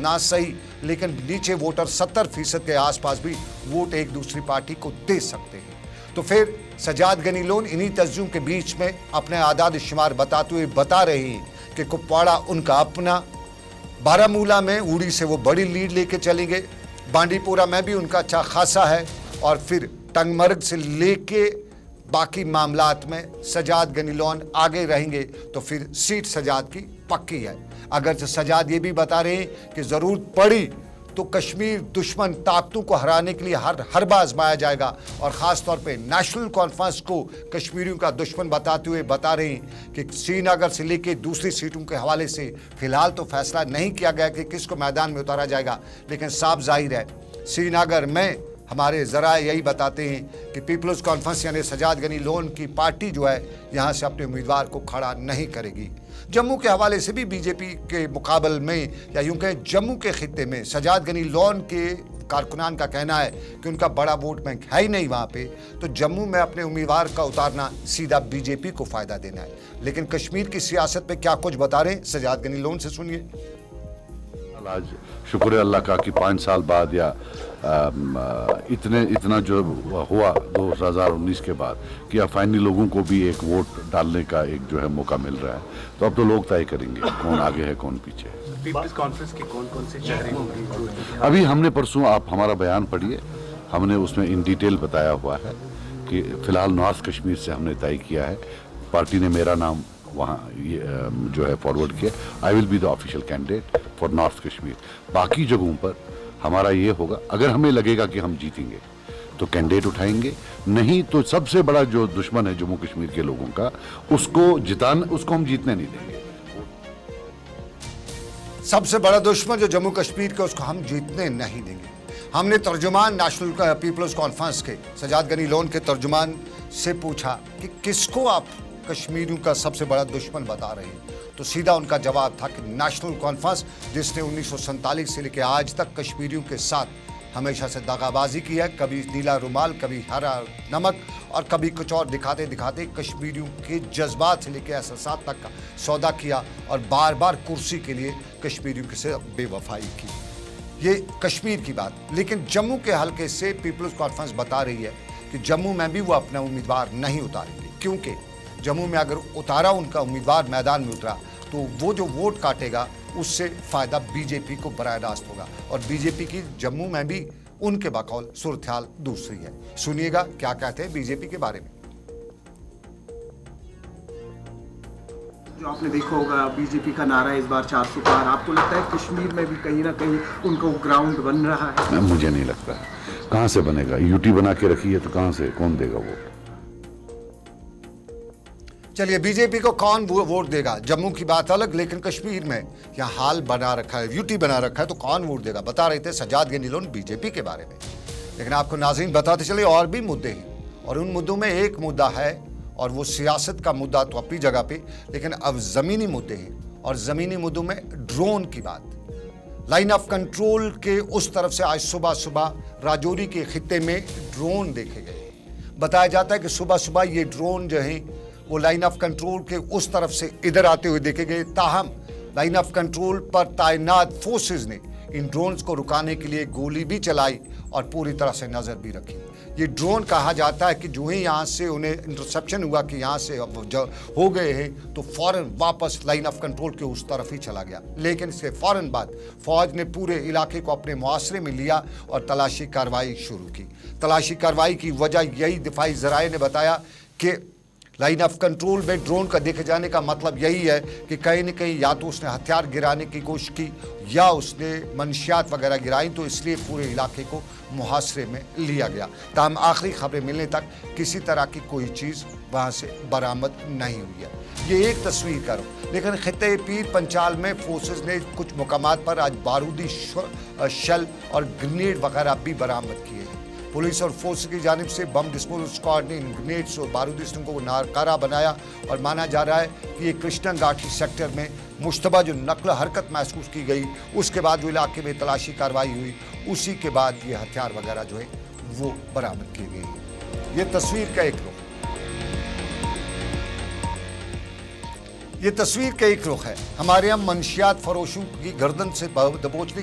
ना सही, लेकिन नीचे वोटर 70% के आसपास भी वोट एक दूसरी पार्टी को दे सकते हैं। तो फिर सजाद गनी लोन इन्हीं तस्जुम के बीच में अपने आदाद शुमार बताते हुए बता रहे हैं कि कुपवाड़ा उनका अपना, बारामूला में उड़ी से वो बड़ी लीड लेके चलेंगे, बांडीपुरा में भी उनका अच्छा खासा है, और फिर टंगमर्ग से लेके बाकी मामलात में सजाद गनी लोन आगे रहेंगे। तो फिर सीट सजाद की पक्की है। अगर सजाद ये भी बता रहे हैं कि ज़रूरत पड़ी तो कश्मीर दुश्मन ताकतों को हराने के लिए हर बार आजमाया जाएगा, और ख़ास तौर पे नेशनल कॉन्फ्रेंस को कश्मीरियों का दुश्मन बताते हुए बता रहे हैं कि श्रीनगर से लेकर दूसरी सीटों के हवाले से फ़िलहाल तो फैसला नहीं किया गया कि किसको मैदान में उतारा जाएगा, लेकिन साफ जाहिर है श्रीनगर में हमारे ज़रा यही बताते हैं कि पीपल्स कॉन्फ्रेंस यानी सजाद गनी लोन की पार्टी जो है यहाँ से अपने उम्मीदवार को खड़ा नहीं करेगी। जम्मू के हवाले से भी बीजेपी के मुकाबले में, या यूं कहें जम्मू के खित्ते में, सजाद गनी लोन के कारकुनान का कहना है कि उनका बड़ा वोट बैंक है ही नहीं वहाँ पे, तो जम्मू में अपने उम्मीदवार का उतारना सीधा बीजेपी को फ़ायदा देना है। लेकिन कश्मीर की सियासत पे क्या कुछ बता रहे हैं सजाद गनी लोन से सुनिए। आज शुक्र है अल्लाह का कि 5 साल बाद या इतना जो हुआ 2019 के बाद कि अब फाइनली लोगों को भी एक वोट डालने का एक जो है मौका मिल रहा है। तो अब तो लोग तय करेंगे कौन आगे है कौन पीछे है। पीपल्स कॉन्फ्रेंस के कौन से चेहरे होंगे? अभी हमने परसों, आप हमारा बयान पढ़िए, हमने उसमें इन डिटेल बताया हुआ है कि फिलहाल नॉर्थ कश्मीर से हमने तय किया है, पार्टी ने मेरा नाम वहाँ जो है फॉरवर्ड किया। I will be the official candidate for north Kashmir. बाकी जगहों पर हमारा ये होगा, अगर हमें लगेगा कि हम जीतेंगे तो कैंडिडेट उठाएंगे, नहीं तो सबसे बड़ा जो दुश्मन है जम्मू कश्मीर के लोगों का, उसको हम जीतने नहीं देंगे। सबसे बड़ा दुश्मन जो जम्मू कश्मीर का, उसको हम जीतने नहीं देंगे। हमने तर्जुमान नेशनल पीपल्स कॉन्फ्रेंस के सजाद गनी लोन के तर्जुमान से पूछा कि किसको आप कश्मीरियों का सबसे बड़ा दुश्मन बता रहे हैं, तो सीधा उनका जवाब था कि नेशनल कॉन्फ्रेंस, जिसने 1947 से लेकर आज तक कश्मीरियों के साथ हमेशा से दगाबाजी की है, कभी नीला रुमाल, कभी हरा नमक, और कभी कुछ और दिखाते दिखाते कश्मीरियों के जज्बात से लेकर एहसास तक का सौदा किया, और बार बार कुर्सी के लिए कश्मीरियों से बेवफाई की। ये कश्मीर की बात। लेकिन जम्मू के हल्के से पीपल्स कॉन्फ्रेंस बता रही है कि जम्मू में भी वो अपना उम्मीदवार नहीं उतारेंगे, क्योंकि जम्मू में अगर उतारा उनका उम्मीदवार, मैदान में उतरा, तो वो जो वोट काटेगा उससे फ़ायदा बीजेपी को बराह रास्त होगा, और बीजेपी की जम्मू में भी उनके बकौल सूरत हाल दूसरी है। सुनिएगा क्या कहते हैं बीजेपी के बारे में। जो आपने देखा होगा बीजेपी का नारा इस बार 400 पार, आपको लगता है कश्मीर में भी कहीं ना कहीं उनको ग्राउंड बन रहा है? मुझे नहीं लगता। कहाँ से बनेगा? यूटी बना के रखी है तो कहाँ से, कौन देगा वोट? चलिए, बीजेपी को कौन वोट देगा, जम्मू की बात अलग, लेकिन कश्मीर में यहाँ हाल बना रखा है, यूटी बना रखा है, तो कौन वोट देगा, बता रहे थे सजाद गनी लोन बीजेपी के बारे में। लेकिन आपको नाज़रीन बताते चले और भी मुद्दे हैं, और उन मुद्दों में एक मुद्दा है, और वो सियासत का मुद्दा तो अपनी जगह पे, लेकिन अब ज़मीनी मुद्दे हैं, और ज़मीनी मुद्दों में ड्रोन की बात। लाइन ऑफ कंट्रोल के उस तरफ से आज सुबह सुबह राजौरी के खित्ते में ड्रोन देखे गए। बताया जाता है कि सुबह सुबह ये ड्रोन जो हैं वो लाइन ऑफ कंट्रोल के उस तरफ से इधर आते हुए देखे गए। ताहम लाइन ऑफ कंट्रोल पर तैनात फोर्सेस ने इन ड्रोन्स को रुकाने के लिए गोली भी चलाई और पूरी तरह से नज़र भी रखी। ये ड्रोन कहा जाता है कि जो ही यहाँ से उन्हें इंटरसेप्शन हुआ कि यहाँ से अब हो गए हैं, तो फ़ौरन वापस लाइन ऑफ कंट्रोल के उस तरफ ही चला गया। लेकिन इसके फ़ौरन बाद फ़ौज ने पूरे इलाके को अपने मुआसरे में लिया और तलाशी कार्रवाई शुरू की। तलाशी कार्रवाई की वजह यही दिफाई ज़राए ने बताया कि लाइन ऑफ कंट्रोल में ड्रोन का देखे जाने का मतलब यही है कि कहीं न कहीं या तो उसने हथियार गिराने की कोशिश की या उसने मंशियात वगैरह गिराई, तो इसलिए पूरे इलाके को मुहासरे में लिया गया। ताहम आखिरी खबरें मिलने तक किसी तरह की कोई चीज़ वहाँ से बरामद नहीं हुई है। ये एक तस्वीर का रुख। लेकिन खित्ते पीर पंचाल में फोर्सेस ने कुछ मुकामात पर आज बारूदी शल और ग्रेनेड वगैरह भी बरामद किए हैं। पुलिस और फोर्स की जानिब से बम डिस्पोजल स्क्वाड ने इन ग्रेनेड्स और बारूदी स्टंकों को नाकारा बनाया, और माना जा रहा है कि ये कृष्णा घाटी सेक्टर में मुश्तबा जो नकल हरकत महसूस की गई, उसके बाद जो इलाके में तलाशी कार्रवाई हुई, उसी के बाद ये हथियार वगैरह जो है वो बरामद किए गए। ये तस्वीर का एक रुख, ये तस्वीर का एक रुख है। हमारे यहाँ मंशियात फरोशों की गर्दन से दबोचने की